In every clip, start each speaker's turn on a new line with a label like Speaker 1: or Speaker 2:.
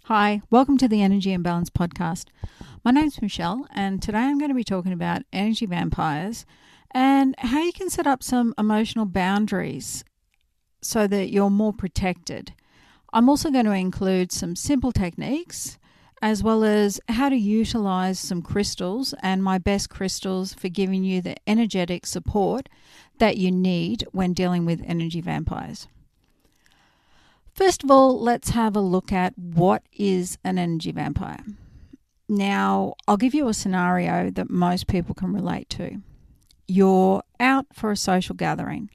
Speaker 1: Hi, welcome to the Energy and Balance podcast. My name's Michelle, and today I'm going to be talking about energy vampires and how you can set up some emotional boundaries so that you're more protected. I'm also going to include some simple techniques as well as how to utilize some crystals and my best crystals for giving you the energetic support that you need when dealing with energy vampires. First of all, let's have a look at what is an energy vampire. Now, I'll give you a scenario that most people can relate to. You're out for a social gathering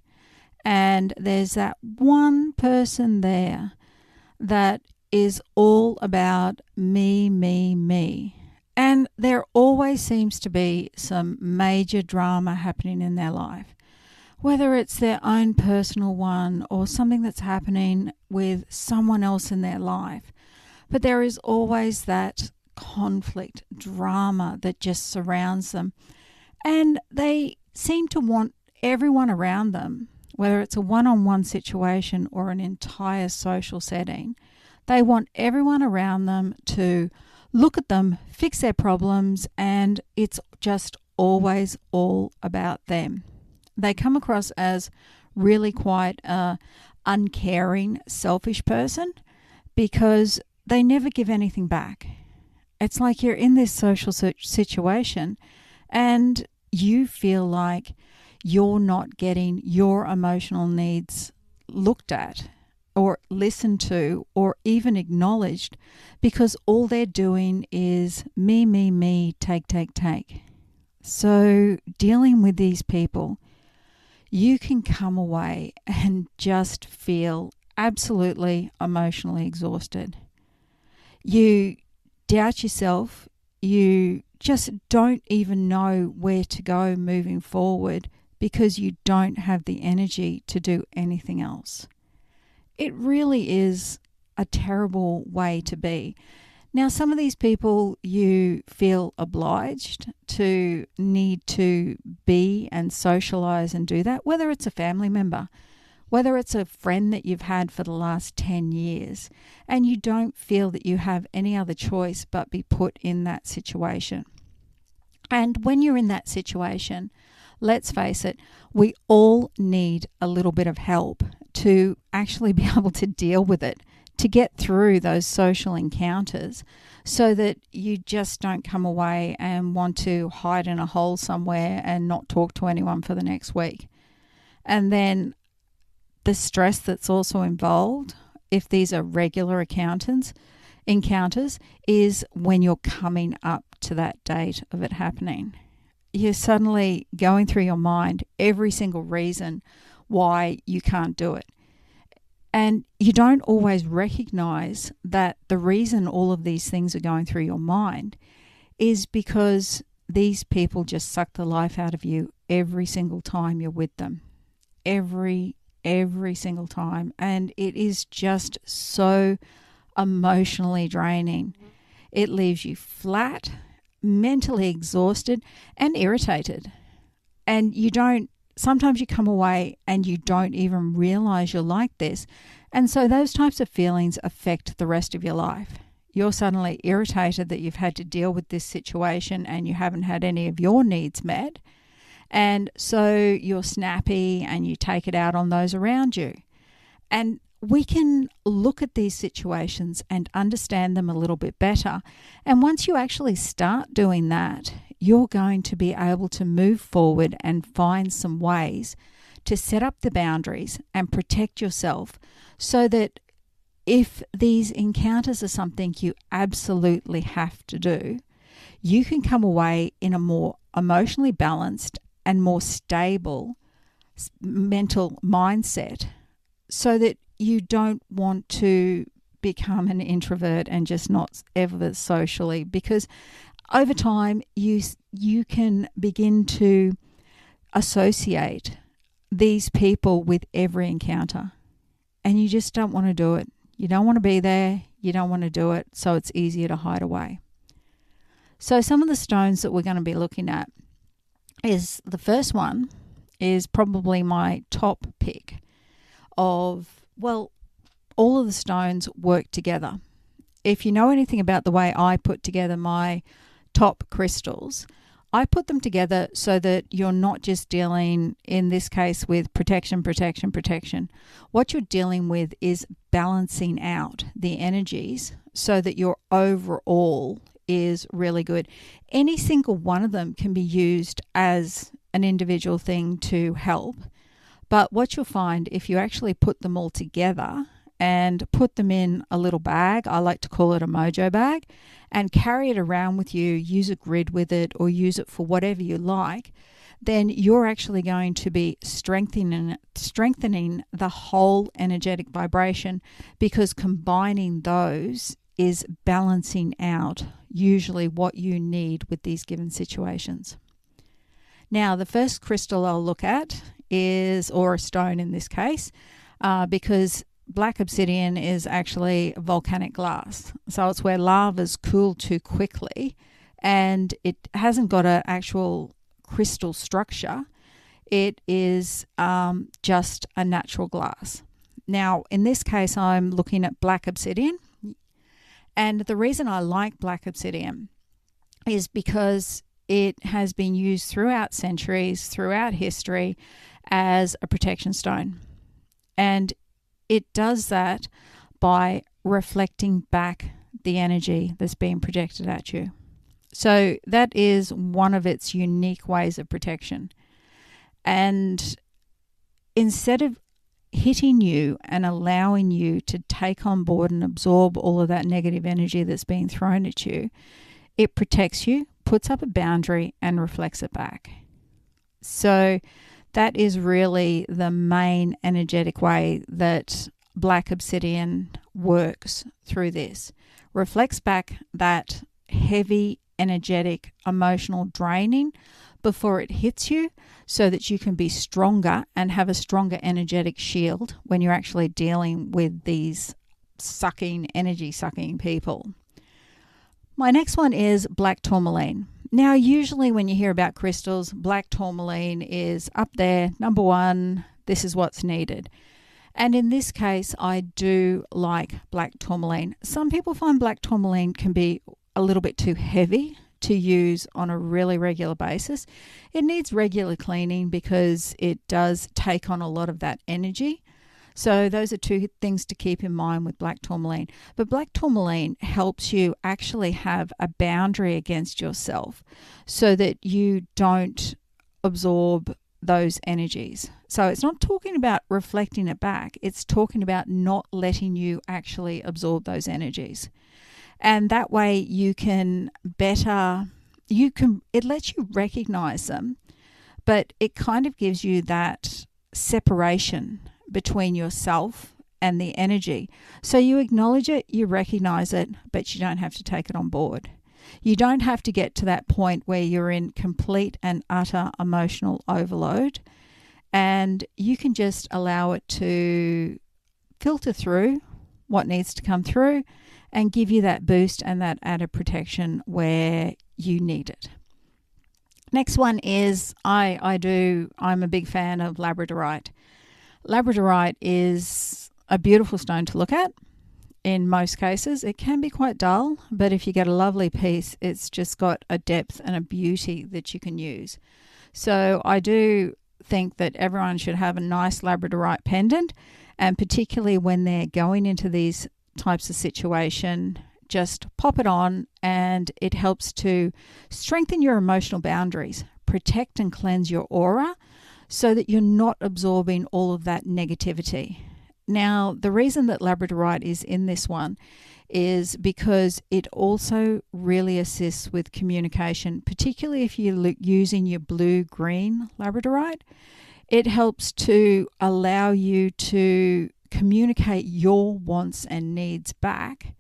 Speaker 1: and there's that one person there that is all about me. And there always seems to be some major drama happening in their life. Whether it's their own personal one or something that's happening with someone else in their life. But there is always that conflict, drama that just surrounds them. And they seem to want everyone around them, whether it's a one-on-one situation or an entire social setting, they want everyone around them to look at them, fix their problems, and it's just always all about them. They come across as really quite an uncaring, selfish person because they never give anything back. It's like you're in this social situation and you feel like you're not getting your emotional needs looked at or listened to or even acknowledged because all they're doing is me, take. So dealing with these people, you can come away and just feel absolutely emotionally exhausted. You doubt yourself. You just don't even know where to go moving forward because you don't have the energy to do anything else. It really is a terrible way to be. Now, some of these people you feel obliged to need to be and socialize and do that, whether it's a family member, whether it's a friend that you've had for the last 10 years, and you don't feel that you have any other choice but be put in that situation. And when you're in that situation, let's face it, we all need a little bit of help to actually be able to deal with it, to get through those social encounters so that you just don't come away and want to hide in a hole somewhere and not talk to anyone for the next week. And then the stress that's also involved, if these are regular encounters, is when you're coming up to that date of it happening. You're suddenly going through your mind every single reason why you can't do it. And you don't always recognize that the reason all of these things are going through your mind is because these people just suck the life out of you every single time you're with them. Every single time. And it is just so emotionally draining. It leaves you flat, mentally exhausted, and irritated. And sometimes you come away and you don't even realize you're like this. And so those types of feelings affect the rest of your life. You're suddenly irritated that you've had to deal with this situation and you haven't had any of your needs met. And so you're snappy and you take it out on those around you. And we can look at these situations and understand them a little bit better. And once you actually start doing that, you're going to be able to move forward and find some ways to set up the boundaries and protect yourself so that if these encounters are something you absolutely have to do, you can come away in a more emotionally balanced and more stable mental mindset so that you don't want to become an introvert and just not ever socially, because over time you can begin to associate these people with every encounter and you just don't want to do it. You don't want to be there. You don't want to do it. So it's easier to hide away. So some of the stones that we're going to be looking at is the first one is probably my top pick of, well, all of the stones work together. if you know anything about the way I put together my top crystals, I put them together so that you're not just dealing, in this case, with protection. What you're dealing with is balancing out the energies so that your overall is really good. Any single one of them can be used as an individual thing to help. But what you'll find, if you actually put them all together and put them in a little bag, I like to call it a mojo bag, and carry it around with you, use a grid with it or use it for whatever you like, then you're actually going to be strengthening the whole energetic vibration, because combining those is balancing out usually what you need with these given situations. Now, the first crystal I'll look at is, or a stone in this case, because black obsidian is actually volcanic glass. So it's where lava's cooled too quickly and it hasn't got an actual crystal structure. It is just a natural glass. Now, in this case, I'm looking at black obsidian. And the reason I like black obsidian is because it has been used throughout centuries, throughout history, as a protection stone. And it does that by reflecting back the energy that's being projected at you. So that is one of its unique ways of protection. And instead of hitting you and allowing you to take on board and absorb all of that negative energy that's being thrown at you, it protects you, puts up a boundary, and reflects it back. So that is really the main energetic way that black obsidian works through this. Reflects back that heavy, energetic, emotional draining before it hits you, so that you can be stronger and have a stronger energetic shield when you're actually dealing with these energy sucking people. My next one is black tourmaline. Now, usually when you hear about crystals, black tourmaline is up there, number one, this is what's needed. And in this case, I do like black tourmaline. Some people find black tourmaline can be a little bit too heavy to use on a really regular basis. It needs regular cleaning because it does take on a lot of that energy. So those are two things to keep in mind with black tourmaline. But black tourmaline helps you actually have a boundary against yourself so that you don't absorb those energies. So it's not talking about reflecting it back. It's talking about not letting you actually absorb those energies. And that way you can it lets you recognize them, but it kind of gives you that separation between yourself and the energy. So you acknowledge it, you recognize it, but you don't have to take it on board. You don't have to get to that point where you're in complete and utter emotional overload, and you can just allow it to filter through what needs to come through and give you that boost and that added protection where you need it. Next one is I'm a big fan of labradorite. Labradorite is a beautiful stone to look at. In most cases, it can be quite dull, but if you get a lovely piece, it's just got a depth and a beauty that you can use. So I do think that everyone should have a nice labradorite pendant, and particularly when they're going into these types of situation, just pop it on, and it helps to strengthen your emotional boundaries, protect and cleanse your aura so that you're not absorbing all of that negativity. Now, the reason that labradorite is in this one is because it also really assists with communication, particularly if you're using your blue-green labradorite. It helps to allow you to communicate your wants and needs back.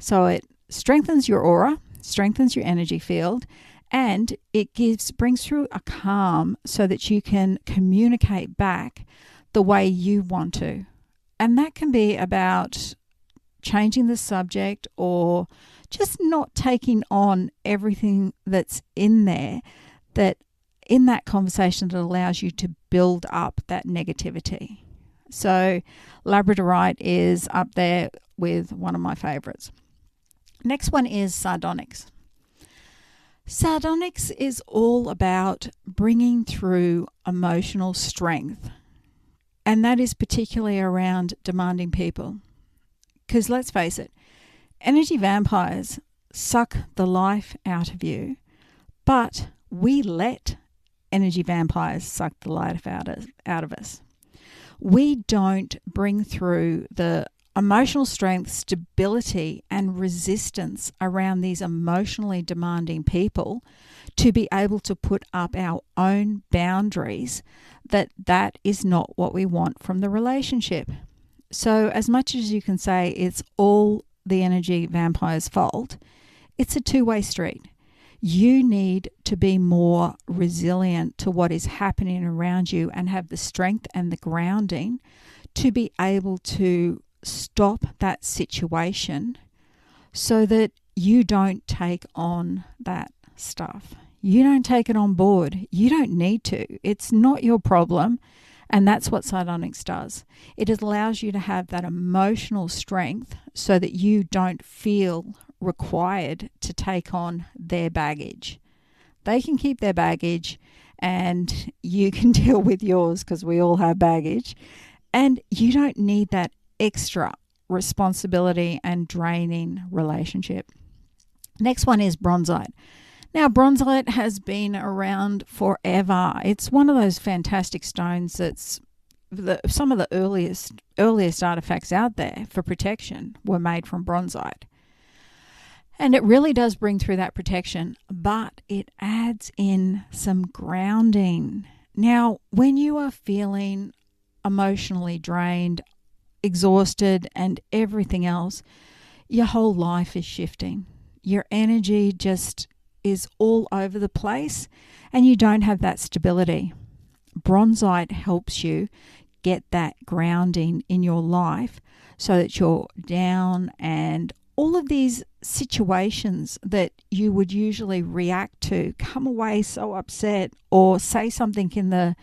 Speaker 1: So it strengthens your aura, strengthens your energy field, and it brings through a calm so that you can communicate back the way you want to. And that can be about changing the subject or just not taking on everything that's in there, that in that conversation that allows you to build up that negativity. So labradorite is up there with one of my favorites. Next one is sardonyx. Sardonyx is all about bringing through emotional strength, and that is particularly around demanding people. Because let's face it, energy vampires suck the life out of you, but we let energy vampires suck the life out of us. We don't bring through the emotional strength, stability, and resistance around these emotionally demanding people to be able to put up our own boundaries. That is not what we want from the relationship. So as much as you can say it's all the energy vampire's fault, it's a two-way street. You need to be more resilient to what is happening around you and have the strength and the grounding to be able to stop that situation so that you don't take on that stuff. You don't take it on board. You don't need to. It's not your problem. And that's what sardonyx does. It allows you to have that emotional strength so that you don't feel required to take on their baggage. They can keep their baggage and you can deal with yours because we all have baggage. And you don't need that extra responsibility and draining relationship. Next one is bronzite. Now, bronzite has been around forever. It's one of those fantastic stones that's some of the earliest artifacts out there for protection were made from bronzite. And it really does bring through that protection, but it adds in some grounding. Now, when you are feeling emotionally drained, exhausted, and everything else, your whole life is shifting. Your energy just is all over the place and you don't have that stability. Bronzite helps you get that grounding in your life so that you're down, and all of these situations that you would usually react to come away so upset, or say something in the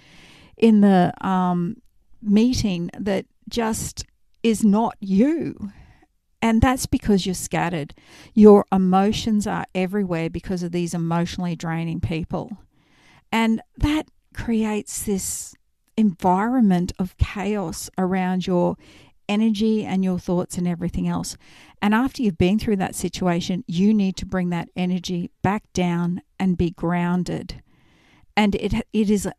Speaker 1: meeting that just is not you. And that's because you're scattered. Your emotions are everywhere because of these emotionally draining people. And that creates this environment of chaos around your energy and your thoughts and everything else. And after you've been through that situation, you need to bring that energy back down and be grounded. And it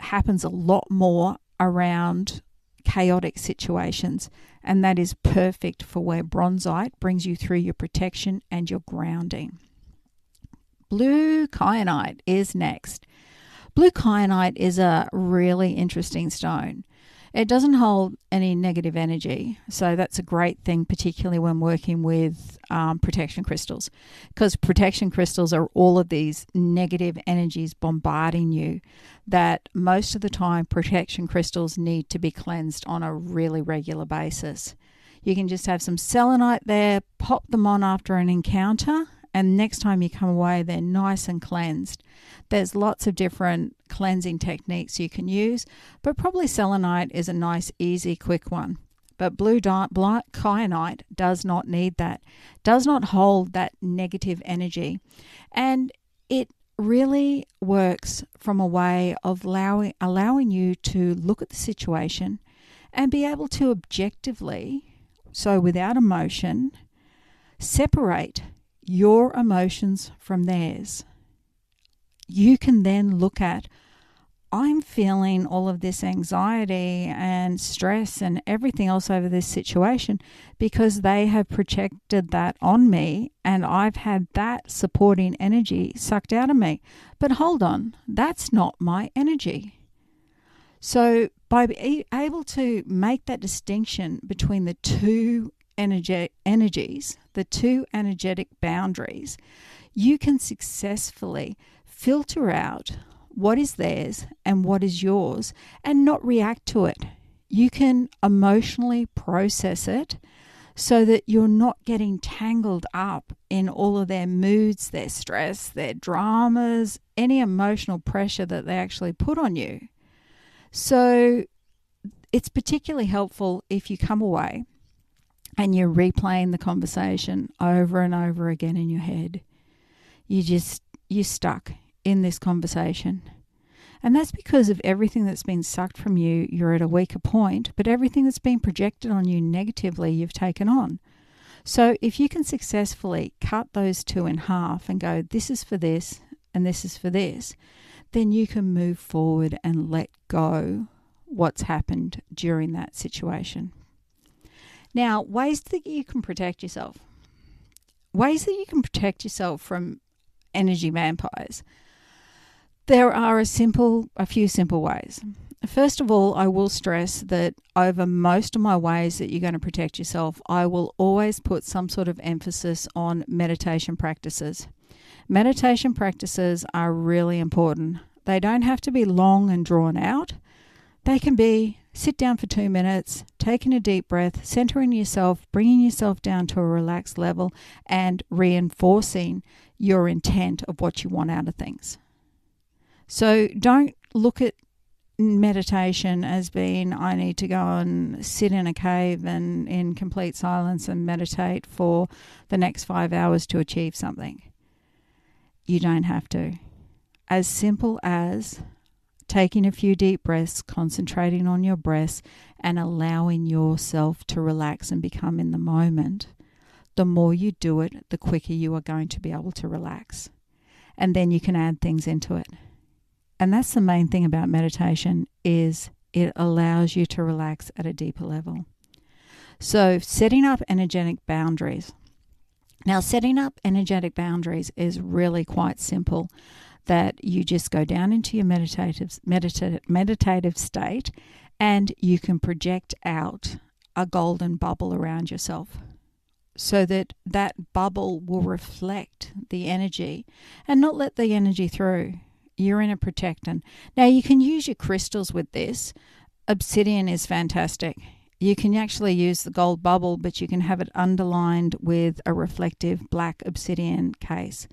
Speaker 1: happens a lot more around chaotic situations, and that is perfect for where bronzite brings you through your protection and your grounding. Blue kyanite is next. Blue kyanite is a really interesting stone. It doesn't hold any negative energy, so that's a great thing, particularly when working with protection crystals, because protection crystals are all of these negative energies bombarding you that most of the time protection crystals need to be cleansed on a really regular basis. You can just have some selenite there, pop them on after an encounter, and next time you come away, they're nice and cleansed. There's lots of different cleansing techniques you can use, but probably selenite is a nice, easy, quick one. But blue kyanite does not need that, does not hold that negative energy. And it really works from a way of allowing you to look at the situation and be able to objectively, so without emotion, separate your emotions from theirs. You can then look at, I'm feeling all of this anxiety and stress and everything else over this situation because they have projected that on me and I've had that supporting energy sucked out of me. But hold on, that's not my energy. So by being able to make that distinction between the two energies, the two energetic boundaries, you can successfully filter out what is theirs and what is yours and not react to it. You can emotionally process it so that you're not getting tangled up in all of their moods, their stress, their dramas, any emotional pressure that they actually put on you. So it's particularly helpful if you come away and you're replaying the conversation over and over again in your head. You're stuck in this conversation. And that's because of everything that's been sucked from you, you're at a weaker point, but everything that's been projected on you negatively, you've taken on. So if you can successfully cut those two in half and go, this is for this and this is for this, then you can move forward and let go what's happened during that situation. Now, ways that you can protect yourself. Ways that you can protect yourself from energy vampires. There are a few simple ways. First of all, I will stress that over most of my ways that you're going to protect yourself, I will always put some sort of emphasis on meditation practices. Meditation practices are really important. They don't have to be long and drawn out. They can be sit down for 2 minutes, taking a deep breath, centering yourself, bringing yourself down to a relaxed level, and reinforcing your intent of what you want out of things. So don't look at meditation as being, I need to go and sit in a cave and in complete silence and meditate for the next 5 hours to achieve something. You don't have to. As simple as taking a few deep breaths, concentrating on your breaths, and allowing yourself to relax and become in the moment. The more you do it, the quicker you are going to be able to relax. And then you can add things into it. And that's the main thing about meditation, is it allows you to relax at a deeper level. So setting up energetic boundaries. Now, setting up energetic boundaries is really quite simple, that you just go down into your meditative state and you can project out a golden bubble around yourself so that that bubble will reflect the energy and not let the energy through. You're in a protectant. Now, you can use your crystals with this. Obsidian is fantastic. You can actually use the gold bubble, but you can have it underlined with a reflective black obsidian case.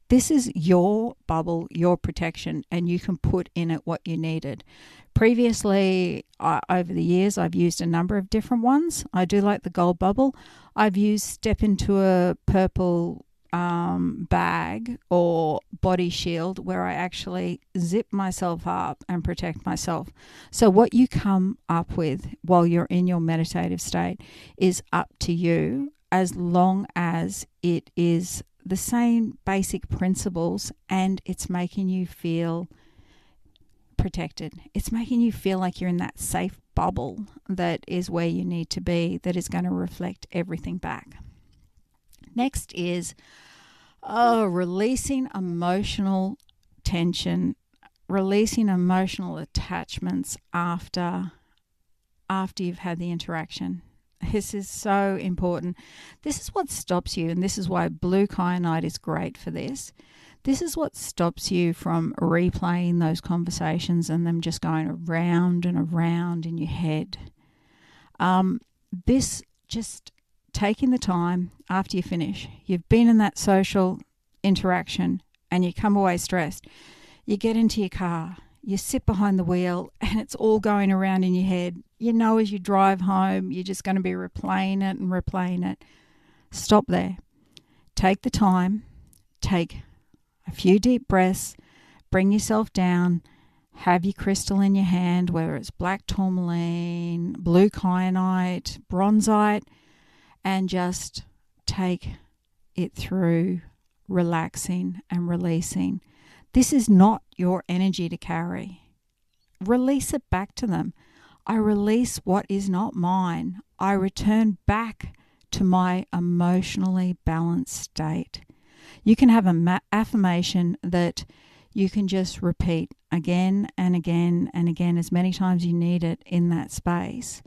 Speaker 1: This is your bubble, your protection, and you can put in it what you needed. Previously, over the years, I've used a number of different ones. I do like the gold bubble. I've used step into a purple bag or body shield where I actually zip myself up and protect myself. So what you come up with while you're in your meditative state is up to you, as long as it is the same basic principles and it's making you feel protected. It's making you feel like you're in that safe bubble that is where you need to be, that is going to reflect everything back. Next is releasing emotional tension, releasing emotional attachments after you've had the interaction. This is so important. This is what stops you, and this is why blue kyanite is great for this. This is what stops you from replaying those conversations and them just going around and around in your head. This just taking the time after you finish. You've been in that social interaction and you come away stressed. You get into your car, you sit behind the wheel, and it's all going around in your head. You know, as you drive home, you're just going to be replaying it and replaying it. Stop there. Take the time. Take a few deep breaths. Bring yourself down. Have your crystal in your hand, whether it's black tourmaline, blue kyanite, bronzite, and just take it through, relaxing and releasing. This is not your energy to carry. Release it back to them. I release what is not mine. I return back to my emotionally balanced state. You can have an affirmation that you can just repeat again and again and again as many times you need it in that space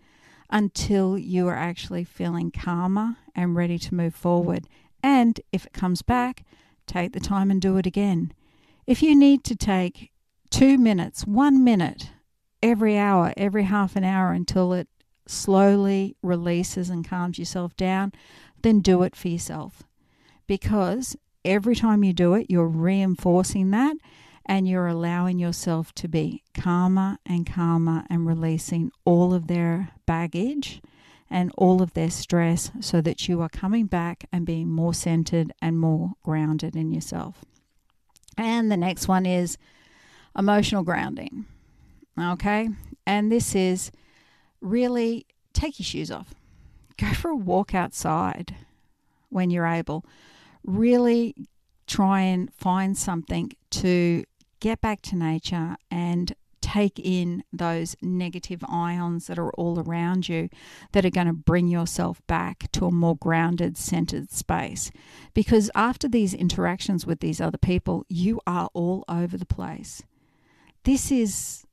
Speaker 1: until you are actually feeling calmer and ready to move forward. And if it comes back, take the time and do it again. If you need to take 2 minutes, 1 minute, every hour, every half an hour until it slowly releases and calms yourself down, then do it for yourself. Because every time you do it, you're reinforcing that and you're allowing yourself to be calmer and calmer and releasing all of their baggage and all of their stress, so that you are coming back and being more centered and more grounded in yourself. And the next one is emotional grounding. Okay? And this is really take your shoes off. Go for a walk outside when you're able. Really try and find something to get back to nature and take in those negative ions that are all around you that are going to bring yourself back to a more grounded, centered space. Because after these interactions with these other people, you are all over the place. This is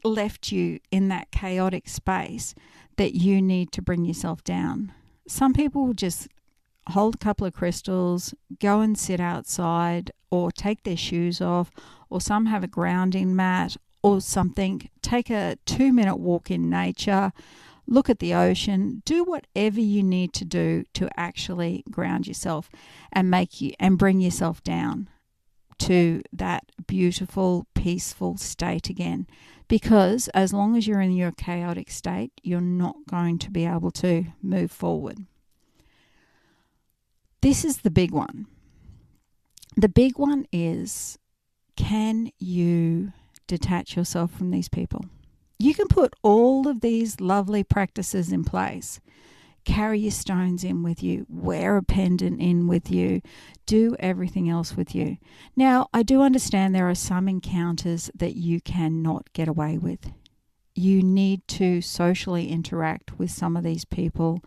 Speaker 1: left you in that chaotic space that you need to bring yourself down. Some people will just hold a couple of crystals, go and sit outside, or take their shoes off, or some have a grounding mat or something. Take a 2-minute walk in nature, look at the ocean, do whatever you need to do to actually ground yourself and bring yourself down to that beautiful, peaceful state again. Because as long as you're in your chaotic state, you're not going to be able to move forward. This is the big one. The big one is, can you detach yourself from these people? You can put all of these lovely practices in place. Carry your stones in with you. Wear a pendant in with you. Do everything else with you. Now, I do understand there are some encounters that you cannot get away with. You need to socially interact with some of these people,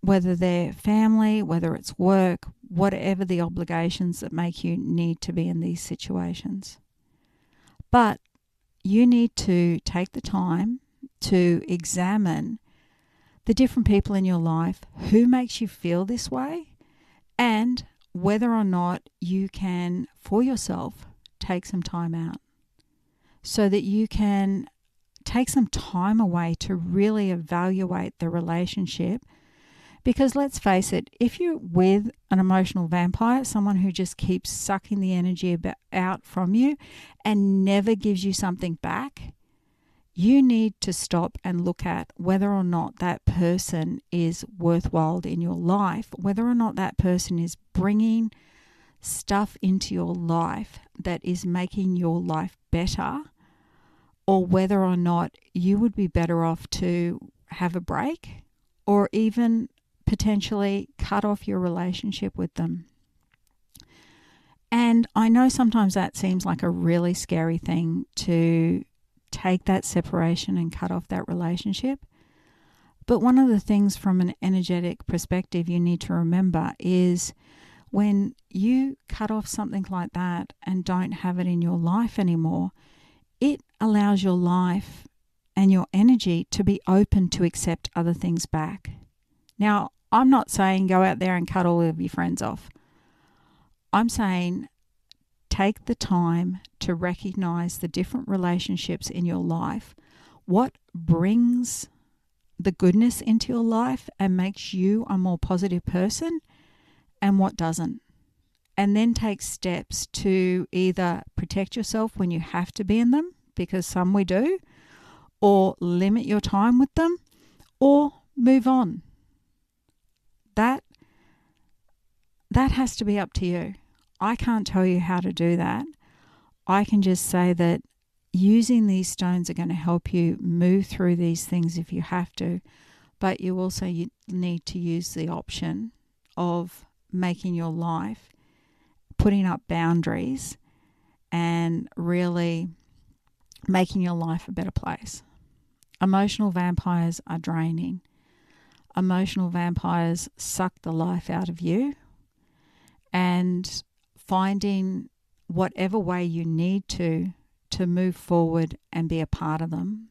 Speaker 1: whether they're family, whether it's work, whatever the obligations that make you need to be in these situations. But you need to take the time to examine the different people in your life, who makes you feel this way, and whether or not you can, for yourself, take some time out so that you can take some time away to really evaluate the relationship. Because let's face it, if you're with an emotional vampire, someone who just keeps sucking the energy out from you and never gives you something back, you need to stop and look at whether or not that person is worthwhile in your life, whether or not that person is bringing stuff into your life that is making your life better, or whether or not you would be better off to have a break or even potentially cut off your relationship with them. And I know sometimes that seems like a really scary thing, to take that separation and cut off that relationship. But one of the things from an energetic perspective you need to remember is when you cut off something like that and don't have it in your life anymore, it allows your life and your energy to be open to accept other things back. Now, I'm not saying go out there and cut all of your friends off. I'm saying take the time to recognize the different relationships in your life, what brings the goodness into your life and makes you a more positive person, and what doesn't. And then take steps to either protect yourself when you have to be in them, because some we do, or limit your time with them, or move on. That has to be up to you. I can't tell you how to do that. I can just say that using these stones are going to help you move through these things if you have to, but you need to use the option of making your life, putting up boundaries, and really making your life a better place. Emotional vampires are draining. Emotional vampires suck the life out of you, and finding whatever way you need to move forward and be a part of them.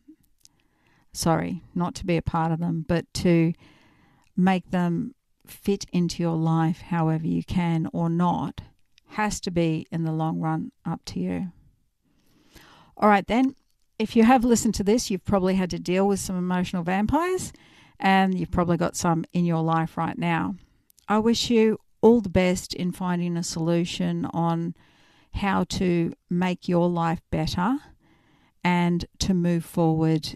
Speaker 1: Sorry, not to be a part of them, but to make them fit into your life however you can or not, has to be in the long run up to you. All right then, if you have listened to this, you've probably had to deal with some emotional vampires, and you've probably got some in your life right now. I wish you all the best in finding a solution on how to make your life better and to move forward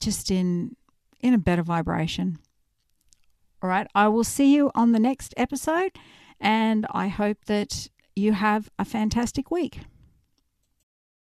Speaker 1: just in a better vibration. All right, I will see you on the next episode, and I hope that you have a fantastic week.